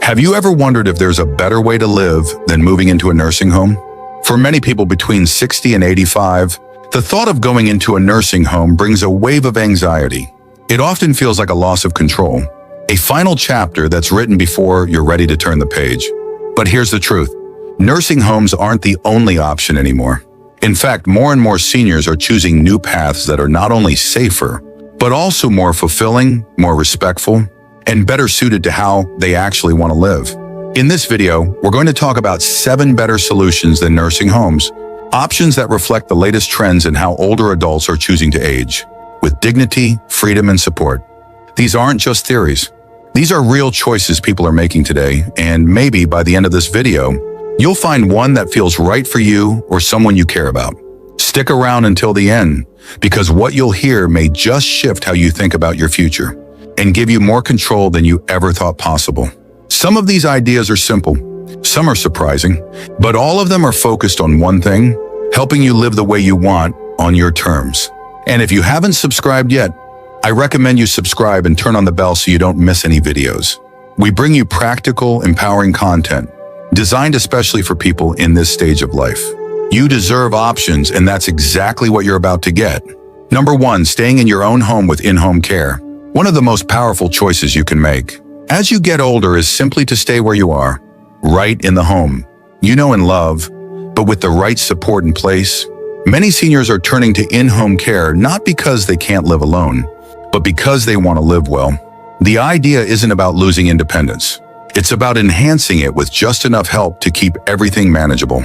Have you ever wondered if there's a better way to live than moving into a nursing home? For many people between 60 and 85, the thought of going into a nursing home brings a wave of anxiety. It often feels like a loss of control, a final chapter that's written before you're ready to turn the page. But here's the truth. Nursing homes aren't the only option anymore. In fact, more and more seniors are choosing new paths that are not only safer, but also more fulfilling, more respectful, and better suited to how they actually want to live. In this video, we're going to talk about 7 better solutions than nursing homes, options that reflect the latest trends in how older adults are choosing to age, with dignity, freedom, and support. These aren't just theories. These are real choices people are making today, and maybe by the end of this video, you'll find one that feels right for you or someone you care about. Stick around until the end, because what you'll hear may just shift how you think about your future and give you more control than you ever thought possible. Some of these ideas are simple, some are surprising, but all of them are focused on one thing, helping you live the way you want on your terms. And if you haven't subscribed yet, I recommend you subscribe and turn on the bell so you don't miss any videos. We bring you practical, empowering content, designed especially for people in this stage of life. You deserve options, and that's exactly what you're about to get. Number 1, staying in your own home with in-home care. One of the most powerful choices you can make as you get older is simply to stay where you are, right in the home. You know and love, but with the right support in place. Many seniors are turning to in-home care not because they can't live alone, but because they want to live well. The idea isn't about losing independence. It's about enhancing it with just enough help to keep everything manageable.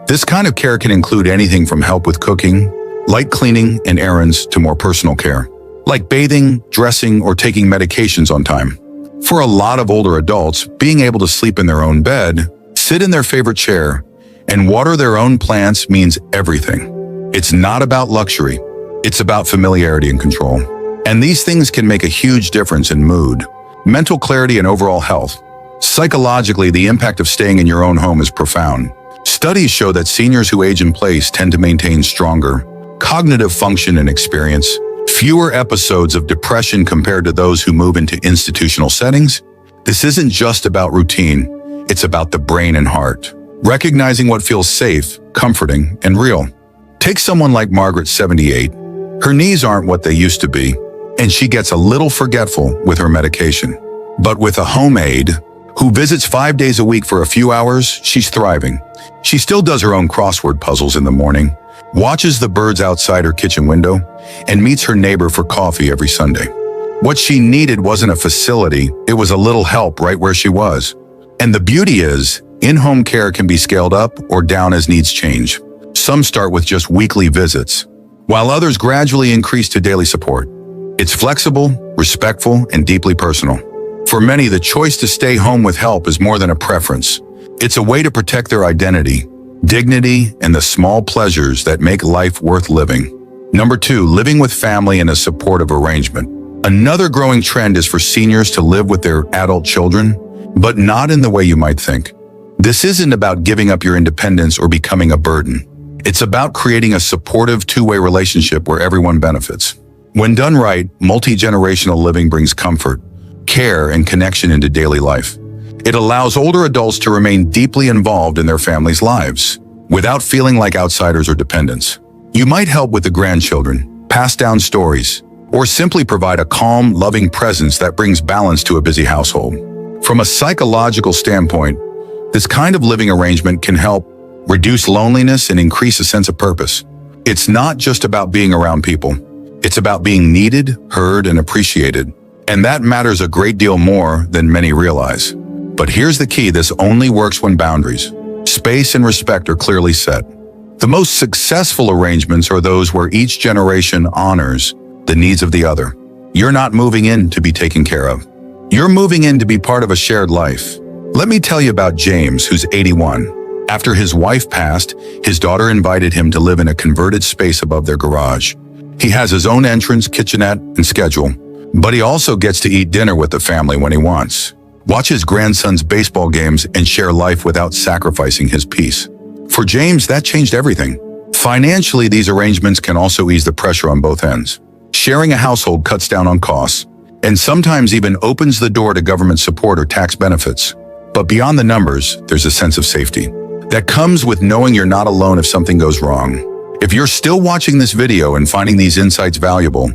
This kind of care can include anything from help with cooking, light cleaning, and errands to more personal care, like bathing, dressing, or taking medications on time. For a lot of older adults, being able to sleep in their own bed, sit in their favorite chair, and water their own plants means everything. It's not about luxury. It's about familiarity and control. And these things can make a huge difference in mood, mental clarity, and overall health. Psychologically, the impact of staying in your own home is profound. Studies show that seniors who age in place tend to maintain stronger cognitive function and experience fewer episodes of depression compared to those who move into institutional settings. This isn't just about routine, it's about the brain and heart, recognizing what feels safe, comforting, and real. Take someone like Margaret, 78. Her knees aren't what they used to be, and she gets a little forgetful with her medication. But with a home aide who visits 5 days a week for a few hours, she's thriving. She still does her own crossword puzzles in the morning, watches the birds outside her kitchen window, and meets her neighbor for coffee every Sunday. What she needed wasn't a facility, it was a little help right where she was. And the beauty is, in-home care can be scaled up or down as needs change. Some start with just weekly visits, while others gradually increase to daily support. It's flexible, respectful, and deeply personal. For many, the choice to stay home with help is more than a preference. It's a way to protect their identity, dignity, and the small pleasures that make life worth living. Number 2, living with family in a supportive arrangement. Another growing trend is for seniors to live with their adult children, but not in the way you might think. This isn't about giving up your independence or becoming a burden. It's about creating a supportive two-way relationship where everyone benefits. When done right, multi-generational living brings comfort, care, and connection into daily life. It allows older adults to remain deeply involved in their families' lives, without feeling like outsiders or dependents. You might help with the grandchildren, pass down stories, or simply provide a calm, loving presence that brings balance to a busy household. From a psychological standpoint, this kind of living arrangement can help reduce loneliness and increase a sense of purpose. It's not just about being around people. It's about being needed, heard, and appreciated. And that matters a great deal more than many realize. But here's the key, this only works when boundaries, space, and respect are clearly set. The most successful arrangements are those where each generation honors the needs of the other. You're not moving in to be taken care of. You're moving in to be part of a shared life. Let me tell you about James, who's 81. After his wife passed, his daughter invited him to live in a converted space above their garage. He has his own entrance, kitchenette, and schedule, but he also gets to eat dinner with the family when he wants, watch his grandson's baseball games, and share life without sacrificing his peace. For James, that changed everything. Financially, these arrangements can also ease the pressure on both ends. Sharing a household cuts down on costs, and sometimes even opens the door to government support or tax benefits. But beyond the numbers, there's a sense of safety that comes with knowing you're not alone if something goes wrong. If you're still watching this video and finding these insights valuable,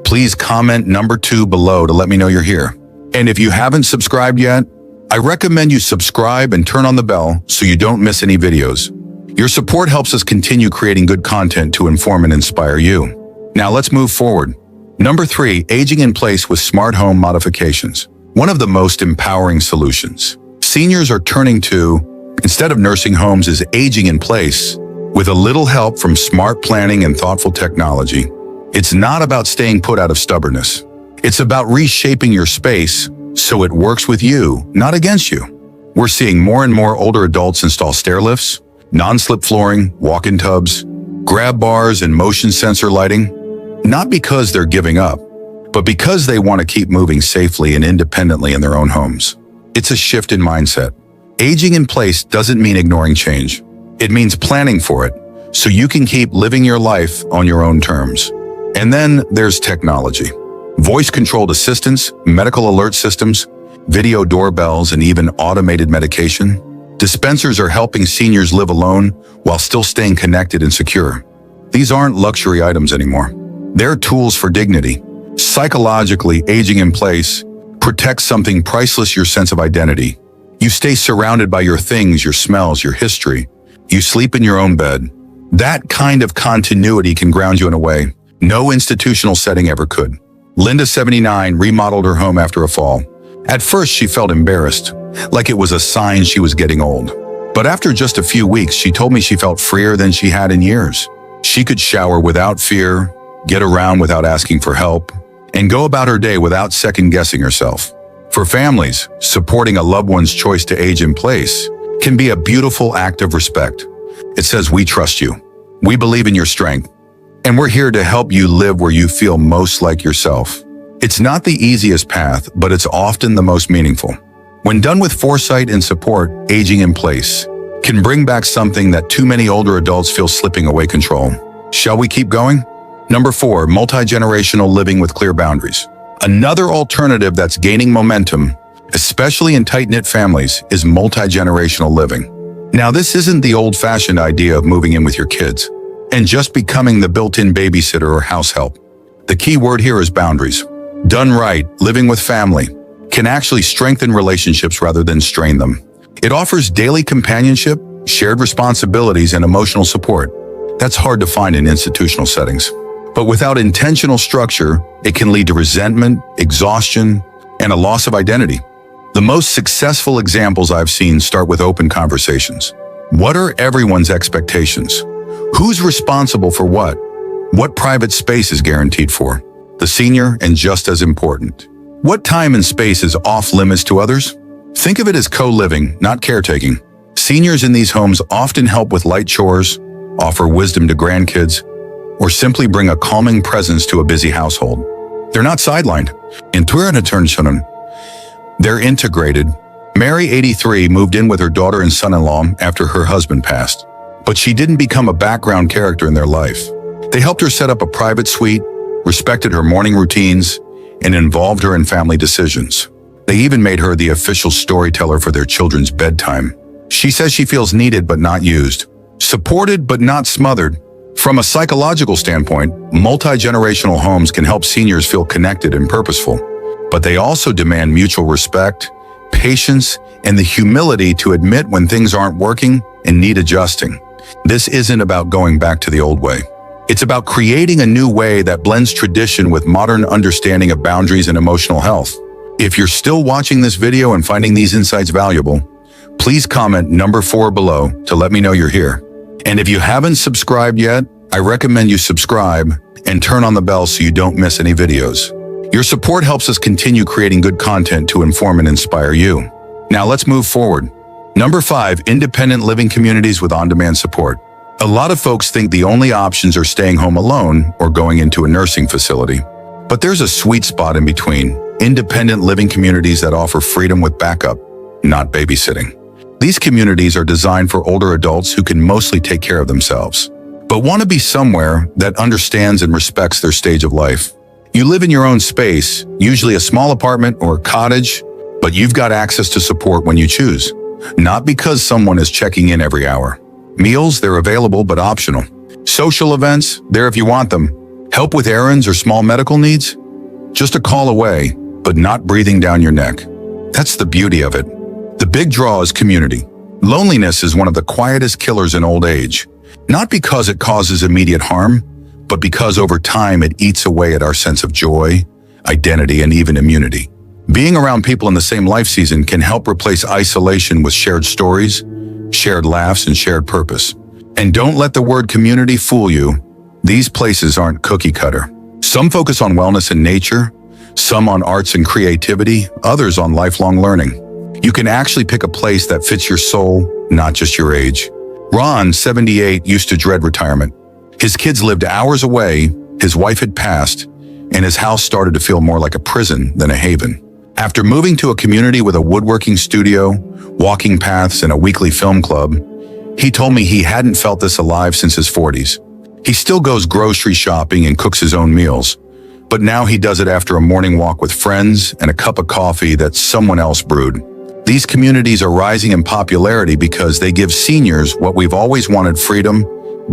please comment number 2 below to let me know you're here. And if you haven't subscribed yet, I recommend you subscribe and turn on the bell so you don't miss any videos. Your support helps us continue creating good content to inform and inspire you. Now let's move forward. Number 3, aging in place with smart home modifications. One of the most empowering solutions seniors are turning to, instead of nursing homes, is aging in place with a little help from smart planning and thoughtful technology. It's not about staying put out of stubbornness. It's about reshaping your space so it works with you, not against you. We're seeing more and more older adults install stair lifts, non-slip flooring, walk-in tubs, grab bars, and motion sensor lighting, not because they're giving up, but because they want to keep moving safely and independently in their own homes. It's a shift in mindset. Aging in place doesn't mean ignoring change. It means planning for it so you can keep living your life on your own terms. And then there's technology. Voice-controlled assistants, medical alert systems, video doorbells, and even automated medication dispensers are helping seniors live alone while still staying connected and secure. These aren't luxury items anymore. They're tools for dignity. Psychologically, aging in place protects something priceless: your sense of identity. You stay surrounded by your things, your smells, your history. You sleep in your own bed. That kind of continuity can ground you in a way no institutional setting ever could. Linda, 79, remodeled her home after a fall. At first, she felt embarrassed, like it was a sign she was getting old. But after just a few weeks, she told me she felt freer than she had in years. She could shower without fear, get around without asking for help, and go about her day without second-guessing herself. For families, supporting a loved one's choice to age in place can be a beautiful act of respect. It says, we trust you. We believe in your strength. And we're here to help you live where you feel most like yourself. It's not the easiest path, but it's often the most meaningful. When done with foresight and support, aging in place can bring back something that too many older adults feel slipping away control. Shall we keep going? Number 4, multi-generational living with clear boundaries. Another alternative that's gaining momentum, especially in tight-knit families, is multi-generational living. Now, this isn't the old-fashioned idea of moving in with your kids and just becoming the built-in babysitter or house help. The key word here is boundaries. Done right, living with family can actually strengthen relationships rather than strain them. It offers daily companionship, shared responsibilities, and emotional support. That's hard to find in institutional settings. But without intentional structure, it can lead to resentment, exhaustion, and a loss of identity. The most successful examples I've seen start with open conversations. What are everyone's expectations? Who's responsible for what? What private space is guaranteed for the senior? And just as important, what time and space is off limits to others? Think of it as co-living, not caretaking. Seniors in these homes often help with light chores, offer wisdom to grandkids, or simply bring a calming presence to a busy household. They're not sidelined. They're integrated. Mary, 83, moved in with her daughter and son-in-law after her husband passed. But she didn't become a background character in their life. They helped her set up a private suite, respected her morning routines, and involved her in family decisions. They even made her the official storyteller for their children's bedtime. She says she feels needed but not used, supported but not smothered. From a psychological standpoint, multi-generational homes can help seniors feel connected and purposeful, but they also demand mutual respect, patience, and the humility to admit when things aren't working and need adjusting. This isn't about going back to the old way. It's about creating a new way that blends tradition with modern understanding of boundaries and emotional health. If you're still watching this video and finding these insights valuable, please comment number 4 below to let me know you're here. And if you haven't subscribed yet, I recommend you subscribe and turn on the bell so you don't miss any videos. Your support helps us continue creating good content to inform and inspire you. Now let's move forward. Number 5, independent living communities with on-demand support. A lot of folks think the only options are staying home alone or going into a nursing facility. But there's a sweet spot in between, independent living communities that offer freedom with backup, not babysitting. These communities are designed for older adults who can mostly take care of themselves, but want to be somewhere that understands and respects their stage of life. You live in your own space, usually a small apartment or a cottage, But you've got access to support when you choose, not because someone is checking in every hour. Meals, they're available but optional. Social events, they're if you want them. Help with errands or small medical needs? Just a call away, but not breathing down your neck. That's the beauty of it. The big draw is community. Loneliness is one of the quietest killers in old age, not because it causes immediate harm, but because over time it eats away at our sense of joy, identity, and even immunity. Being around people in the same life season can help replace isolation with shared stories, shared laughs, and shared purpose. And don't let the word community fool you. These places aren't cookie cutter. Some focus on wellness and nature, some on arts and creativity, others on lifelong learning. You can actually pick a place that fits your soul, not just your age. Ron, 78, used to dread retirement. His kids lived hours away, his wife had passed, and his house started to feel more like a prison than a haven. After moving to a community with a woodworking studio, walking paths, and a weekly film club, he told me he hadn't felt this alive since his 40s. He still goes grocery shopping and cooks his own meals, but now he does it after a morning walk with friends and a cup of coffee that someone else brewed. These communities are rising in popularity because they give seniors what we've always wanted: freedom,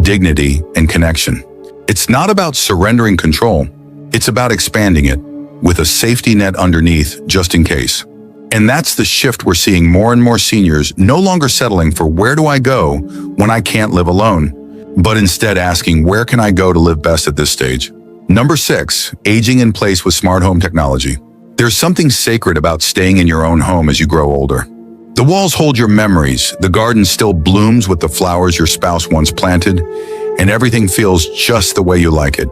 dignity, and connection. It's not about surrendering control. It's about expanding it, with a safety net underneath just in case. And that's the shift we're seeing: more and more seniors no longer settling for where do I go when I can't live alone, but instead asking where can I go to live best at this stage. Number 6, aging in place with smart home technology. There's something sacred about staying in your own home as you grow older. The walls hold your memories, the garden still blooms with the flowers your spouse once planted, and everything feels just the way you like it.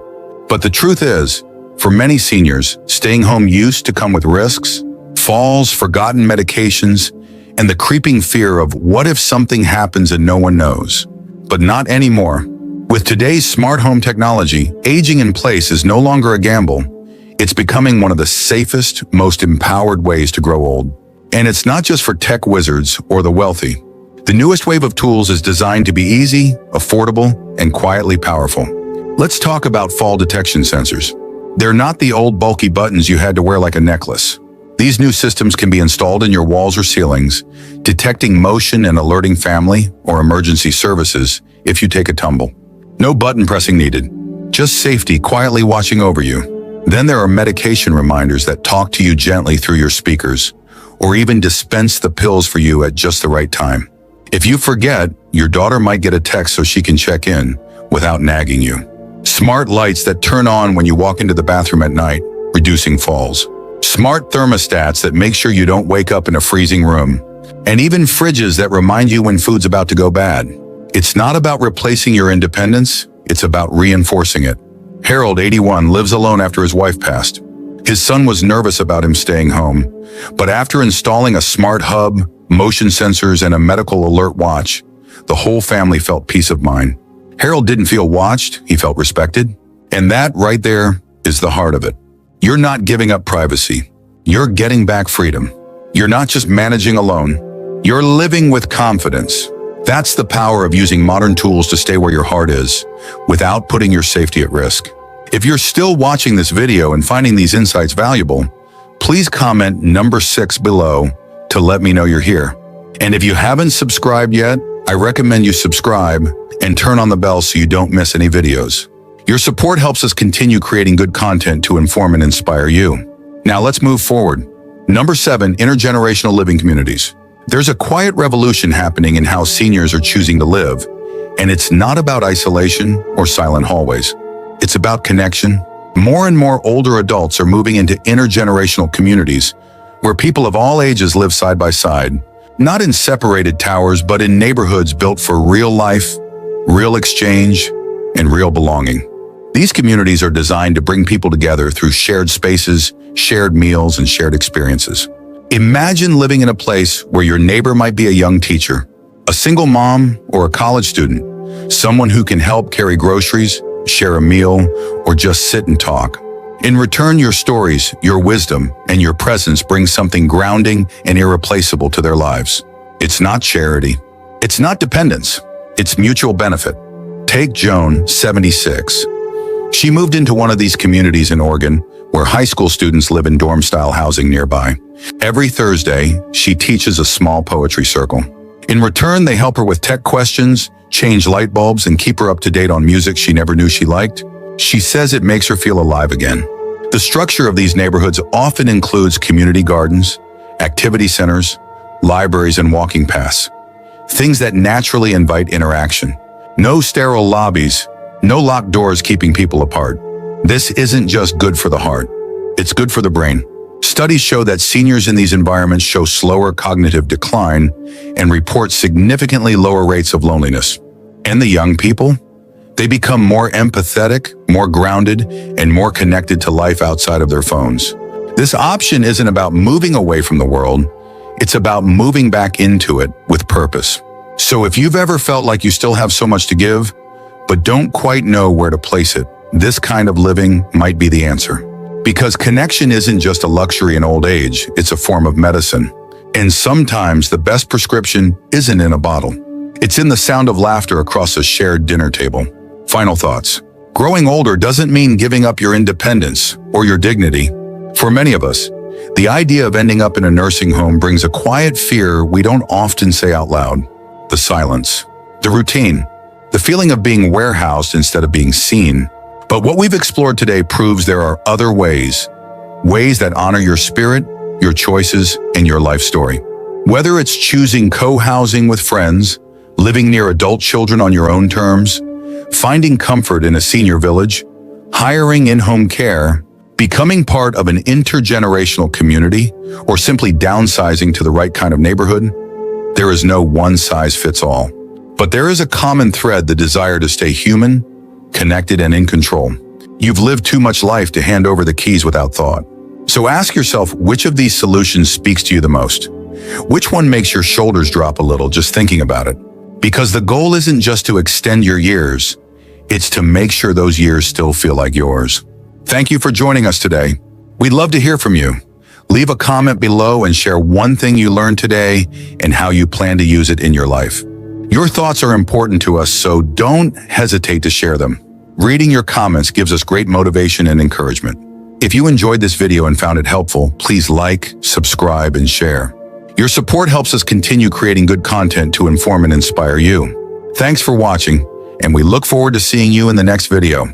But the truth is, for many seniors, staying home used to come with risks, falls, forgotten medications, and the creeping fear of what if something happens and no one knows. But not anymore. With today's smart home technology, aging in place is no longer a gamble. It's becoming one of the safest, most empowered ways to grow old. And it's not just for tech wizards or the wealthy. The newest wave of tools is designed to be easy, affordable, and quietly powerful. Let's talk about fall detection sensors. They're not the old bulky buttons you had to wear like a necklace. These new systems can be installed in your walls or ceilings, detecting motion and alerting family or emergency services if you take a tumble. No button pressing needed, just safety quietly watching over you. Then there are medication reminders that talk to you gently through your speakers, or even dispense the pills for you at just the right time. If you forget, your daughter might get a text so she can check in without nagging you. Smart lights that turn on when you walk into the bathroom at night, reducing falls. Smart thermostats that make sure you don't wake up in a freezing room. And even fridges that remind you when food's about to go bad. It's not about replacing your independence, it's about reinforcing it. Harold, 81, lives alone after his wife passed. His son was nervous about him staying home, but after installing a smart hub, motion sensors, and a medical alert watch, the whole family felt peace of mind. Harold didn't feel watched, he felt respected. And that right there is the heart of it. You're not giving up privacy. You're getting back freedom. You're not just managing alone. You're living with confidence. That's the power of using modern tools to stay where your heart is, without putting your safety at risk. If you're still watching this video and finding these insights valuable, please comment number 6 below to let me know you're here. And if you haven't subscribed yet, I recommend you subscribe and turn on the bell so you don't miss any videos. Your support helps us continue creating good content to inform and inspire you. Now let's move forward. Number 7, intergenerational living communities. There's a quiet revolution happening in how seniors are choosing to live, and it's not about isolation or silent hallways. It's about connection. More and more older adults are moving into intergenerational communities where people of all ages live side by side, not in separated towers, but in neighborhoods built for real life, real exchange, and real belonging. These communities are designed to bring people together through shared spaces, shared meals, and shared experiences. Imagine living in a place where your neighbor might be a young teacher, a single mom, or a college student, someone who can help carry groceries, share a meal, or just sit and talk. In return, your stories, your wisdom, and your presence bring something grounding and irreplaceable to their lives. It's not charity. It's not dependence. It's mutual benefit. Take Joan, 76. She moved into one of these communities in Oregon, where high school students live in dorm-style housing nearby. Every Thursday, she teaches a small poetry circle. In return, they help her with tech questions, change light bulbs, and keep her up to date on music she never knew she liked. She says it makes her feel alive again. The structure of these neighborhoods often includes community gardens, activity centers, libraries, and walking paths. Things that naturally invite interaction. No sterile lobbies, no locked doors keeping people apart. This isn't just good for the heart, it's good for the brain. Studies show that seniors in these environments show slower cognitive decline and report significantly lower rates of loneliness. And the young people? They become more empathetic, more grounded, and more connected to life outside of their phones. This option isn't about moving away from the world, it's about moving back into it with purpose. So if you've ever felt like you still have so much to give, but don't quite know where to place it, this kind of living might be the answer. Because connection isn't just a luxury in old age, it's a form of medicine. And sometimes the best prescription isn't in a bottle. It's in the sound of laughter across a shared dinner table. Final thoughts. Growing older doesn't mean giving up your independence or your dignity. For many of us, the idea of ending up in a nursing home brings a quiet fear we don't often say out loud. The silence, the routine, the feeling of being warehoused instead of being seen. But what we've explored today proves there are other ways that honor your spirit, your choices, and your life story. Whether it's choosing co-housing with friends, living near adult children on your own terms, finding comfort in a senior village, hiring in-home care, becoming part of an intergenerational community, or simply downsizing to the right kind of neighborhood, there is no one-size-fits-all. But there is a common thread: the desire to stay human, connected, and in control. You've lived too much life to hand over the keys without thought. So ask yourself, which of these solutions speaks to you the most? Which one makes your shoulders drop a little just thinking about it? Because the goal isn't just to extend your years, it's to make sure those years still feel like yours. Thank you for joining us today. We'd love to hear from you. Leave a comment below and share one thing you learned today and how you plan to use it in your life. Your thoughts are important to us, so don't hesitate to share them. Reading your comments gives us great motivation and encouragement. If you enjoyed this video and found it helpful, please like, subscribe, and share. Your support helps us continue creating good content to inform and inspire you. Thanks for watching, and we look forward to seeing you in the next video.